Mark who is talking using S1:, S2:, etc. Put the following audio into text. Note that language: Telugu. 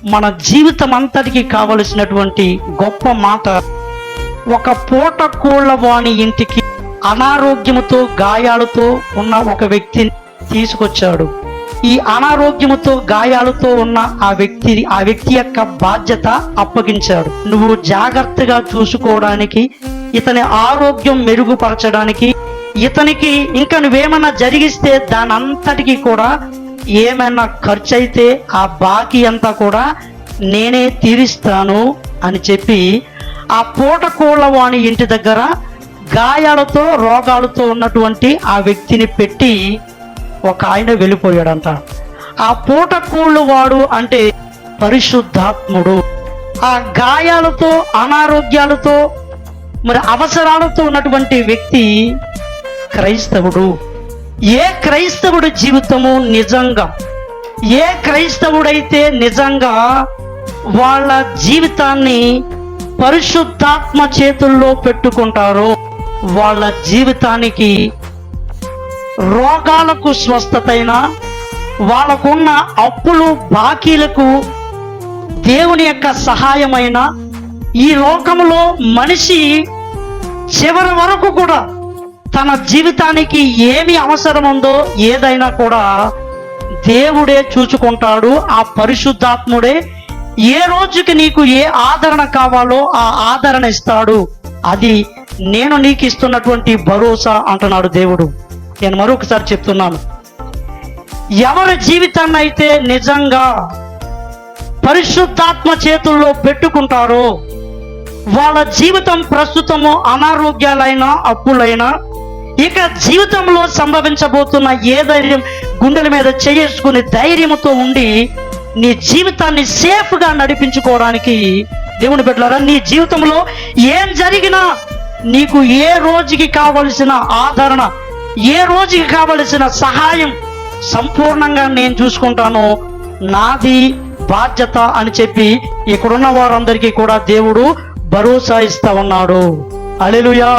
S1: మన జీవితం అంతటికి కావలసినటువంటి గొప్ప మాట. ఒక పూట కోళ్ళ వాణి ఇంటికి అనారోగ్యముతో గాయాలతో ఉన్న ఒక వ్యక్తిని తీసుకొచ్చాడు. ఈ అనారోగ్యముతో గాయాలతో ఉన్న ఆ వ్యక్తి యొక్క బాధ్యత అప్పగించాడు. నువ్వు జాగ్రత్తగా చూసుకోవడానికి, ఇతని ఆరోగ్యం మెరుగుపరచడానికి, ఇతనికి ఇంకా నువ్వేమన్నా జరిగిస్తే దాని అంతటికి కూడా ఏమైనా ఖర్చు అయితే ఆ బాకీ అంతా కూడా నేనే తీరుస్తాను అని చెప్పి ఆ పూటకోళ్ళ వాణి ఇంటి దగ్గర గాయాలతో రోగాలతో ఉన్నటువంటి ఆ వ్యక్తిని పెట్టి ఒక ఆయన వెళ్ళిపోయాడంట. ఆ పూటకోళ్ళు వాడు అంటే పరిశుద్ధాత్ముడు. ఆ గాయాలతో అనారోగ్యాలతో మరి అవసరాలతో ఉన్నటువంటి వ్యక్తి క్రైస్తవుడు. ఏ క్రైస్తవుడి జీవితము నిజంగా, ఏ క్రైస్తవుడైతే నిజంగా వాళ్ళ జీవితాన్ని పరిశుద్ధాత్మ చేతుల్లో పెట్టుకుంటారో వాళ్ళ జీవితానికి రోగాలకు స్వస్థతైనా, వాళ్ళకున్న అప్పులు బాకీలకు దేవుని యొక్క సహాయమైన, ఈ లోకంలో మనిషి చివరి వరకు కూడా తన జీవితానికి ఏమి అవసరం ఉందో ఏదైనా కూడా దేవుడే చూసుకుంటాడు. ఆ పరిశుద్ధాత్ముడే ఏ రోజుకి నీకు ఏ ఆదరణ కావాలో ఆ ఆదరణ ఇస్తాడు. అది నేను నీకు ఇస్తున్నటువంటి భరోసా అంటున్నాడు దేవుడు. నేను మరొకసారి చెప్తున్నాను, ఎవరి జీవితాన్ని అయితే నిజంగా పరిశుద్ధాత్మ చేతుల్లో పెట్టుకుంటారో వాళ్ళ జీవితం ప్రస్తుతము అనారోగ్యాలైనా అప్పులైనా, ఇక జీవితంలో సంభవించబోతున్న ఏ ధైర్యం గుండెల మీద చేసుకుని ధైర్యంతో ఉండి నీ జీవితాన్ని సేఫ్గా నడిపించుకోవడానికి దేవుని బిడ్డలారా, నీ జీవితంలో ఏం జరిగినా నీకు ఏ రోజుకి కావలసిన ఆదరణ, ఏ రోజుకి కావలసిన సహాయం సంపూర్ణంగా నేను చూసుకుంటాను, నాది బాధ్యత అని చెప్పి ఇక్కడున్న వారందరికీ కూడా దేవుడు భరోసా ఇస్తా ఉన్నాడు. హల్లెలూయా.